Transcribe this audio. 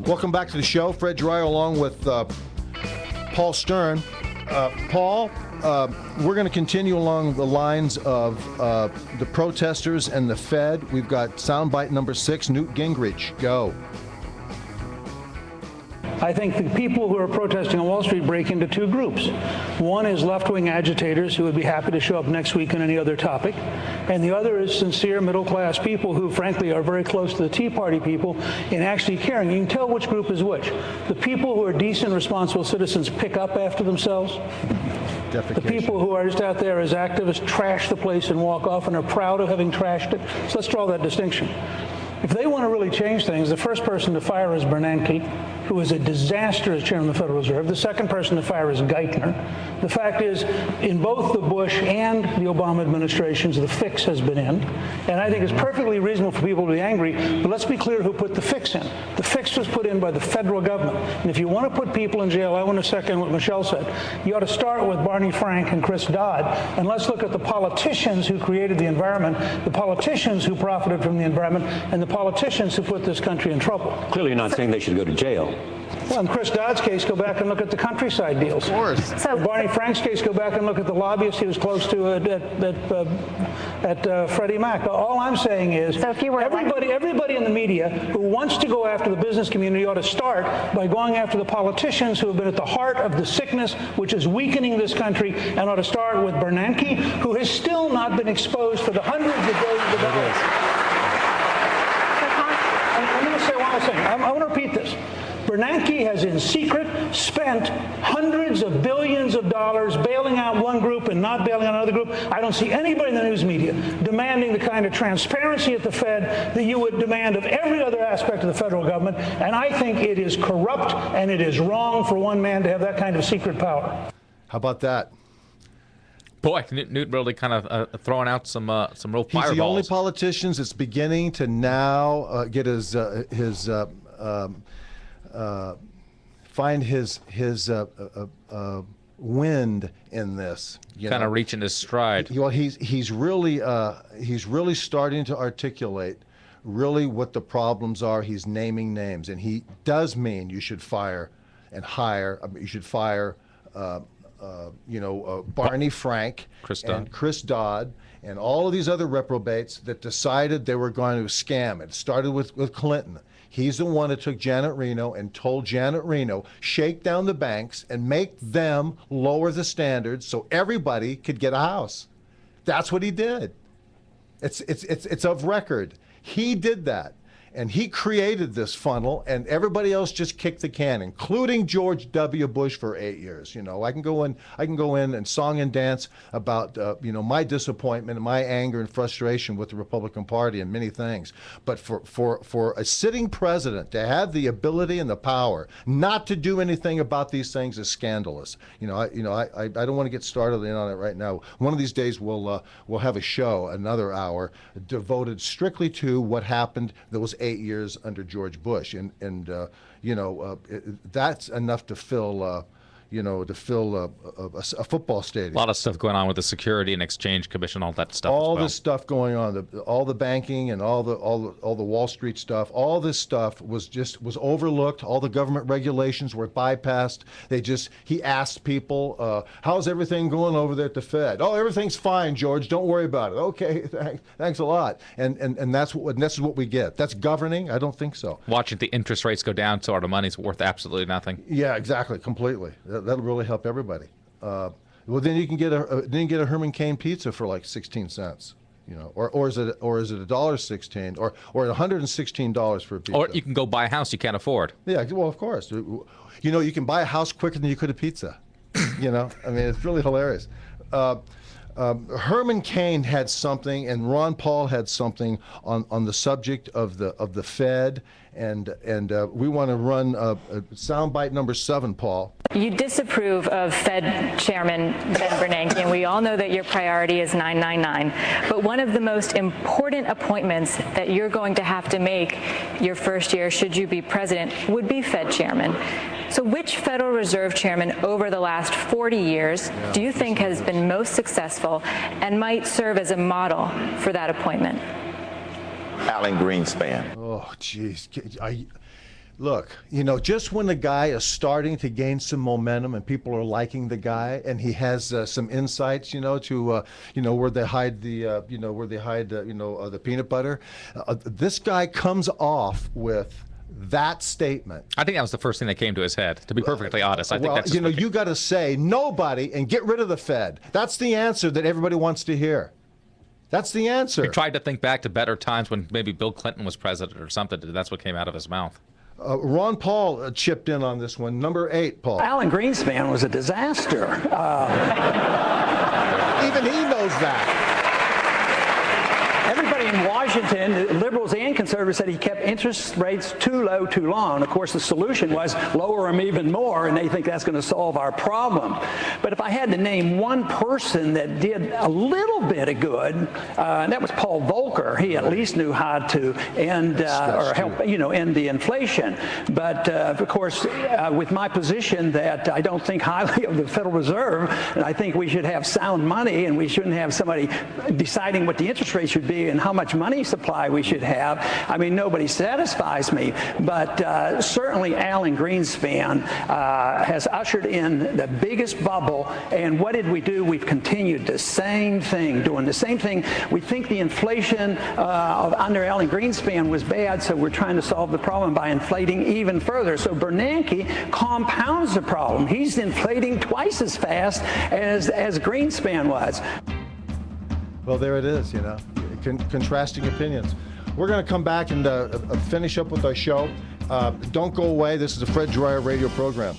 Welcome back to the show. Fred Dreyer along with Paul Stern. Paul, we're going to continue along the lines of the protesters and the Fed. We've got soundbite number 6, Newt Gingrich. Go. I think the people who are protesting on Wall Street break into two groups. One is left-wing agitators who would be happy to show up next week on any other topic. And the other is sincere middle-class people who, frankly, are very close to the Tea Party people in actually caring. You can tell which group is which. The people who are decent, responsible citizens pick up after themselves. The people who are just out there as activists trash the place and walk off and are proud of having trashed it. So let's draw that distinction. If they want to really change things, the first person to fire is Bernanke, who is a disaster as chairman of the Federal Reserve. The second person to fire is Geithner. The fact is, in both the Bush and the Obama administrations, the fix has been in. And I think it's perfectly reasonable for people to be angry, but let's be clear who put the fix in. The fix was put in by the federal government. And if you want to put people in jail, I want to second what Michelle said. You ought to start with Barney Frank and Chris Dodd, and let's look at the politicians who created the environment, the politicians who profited from the environment, and the politicians who put this country in trouble. Clearly you're not saying they should go to jail. Well, in Chris Dodd's case, go back and look at the countryside deals. Of course. So, in Barney Frank's case, go back and look at the lobbyists he was close to at Freddie Mac. All I'm saying is, so if you were everybody in the media who wants to go after the business community ought to start by going after the politicians who have been at the heart of the sickness which is weakening this country, and ought to start with Bernanke, who has still not been exposed for the hundreds of billions of dollars. I'm going to say one more thing. I want to repeat this. Bernanke has in secret spent hundreds of billions of dollars bailing out one group and not bailing out another group. I don't see anybody in the news media demanding the kind of transparency at the Fed that you would demand of every other aspect of the federal government. And I think it is corrupt and it is wrong for one man to have that kind of secret power. How about that? Boy, Newt really kind of throwing out some real fireballs. He's the only politician that's beginning to now get find his wind in this. Kind of reaching his stride. Well, he's really starting to articulate really what the problems are. He's naming names, and he does mean you should fire and hire. You should fire. Barney Frank and Chris Dodd and all of these other reprobates that decided they were going to scam. It started with Clinton. He's the one that took Janet Reno and told Janet Reno, shake down the banks and make them lower the standards so everybody could get a house. That's what he did. It's of record. He did that. And he created this funnel, and everybody else just kicked the can, including George W. Bush for 8 years. You know, I can go in and song and dance about my disappointment and my anger and frustration with the Republican Party and many things. But for a sitting president to have the ability and the power not to do anything about these things is scandalous. I don't want to get started on it right now. One of these days we'll have a show, another hour, devoted strictly to what happened those 8 years under George Bush, and that's enough to fill a football stadium. A lot of stuff going on with the Security and Exchange Commission, all that stuff. All this stuff going on, all the banking and all the Wall Street stuff. All this stuff was overlooked. All the government regulations were bypassed. He asked people, "How's everything going over there at the Fed?" "Oh, everything's fine, George. Don't worry about it." "Okay, thanks a lot." And this is what we get. That's governing? I don't think so. Watching the interest rates go down so our money's worth absolutely nothing. Yeah, exactly, completely. That'll really help everybody. Well, then you can get a Herman Cain pizza for like 16 cents, or is it $1.16 or $116 for a pizza? Or you can go buy a house you can't afford. Yeah, well, of course. You can buy a house quicker than you could a pizza. I mean, it's really hilarious. Herman Cain had something, and Ron Paul had something on the subject of the Fed, and we want to run soundbite number 7, Paul. You disapprove of Fed Chairman Ben Bernanke, and we all know that your priority is 999. But one of the most important appointments that you're going to have to make your first year, should you be president, would be Fed Chairman. So which Federal Reserve chairman over the last 40 years do you think has been most successful and might serve as a model for that appointment? Alan Greenspan. Oh, geez. Look, just when the guy is starting to gain some momentum and people are liking the guy, and he has some insights, to where they hide the peanut butter, this guy comes off with that statement. I think that was the first thing that came to his head, to be perfectly honest. I think that's you got to say nobody and get rid of the Fed. That's the answer that everybody wants to hear. That's the answer. He tried to think back to better times when maybe Bill Clinton was president or something. That's what came out of his mouth. Ron Paul chipped in on this one. Number 8, Paul. Alan Greenspan was a disaster. Even he knows that. Everybody in Washington, liberals and conservatives, said he kept interest rates too low, too long. Of course, the solution was lower them even more, and they think that's going to solve our problem. But if I had to name one person that did a little bit of good, and that was Paul Volcker. He at least knew how to end or help, end the inflation. But of course, with my position that I don't think highly of the Federal Reserve, and I think we should have sound money, and we shouldn't have somebody deciding what the interest rate should be and how much money supply we should have. I mean, nobody satisfies me, but certainly Alan Greenspan has ushered in the biggest bubble. And what did we do? We've continued the same thing, doing the same thing. We think the inflation under Alan Greenspan was bad, so we're trying to solve the problem by inflating even further. So Bernanke compounds the problem. He's inflating twice as fast as Greenspan was. Well, there it is, contrasting opinions. We're going to come back and finish up with our show. Don't go away. This is a Fred Dryer radio program.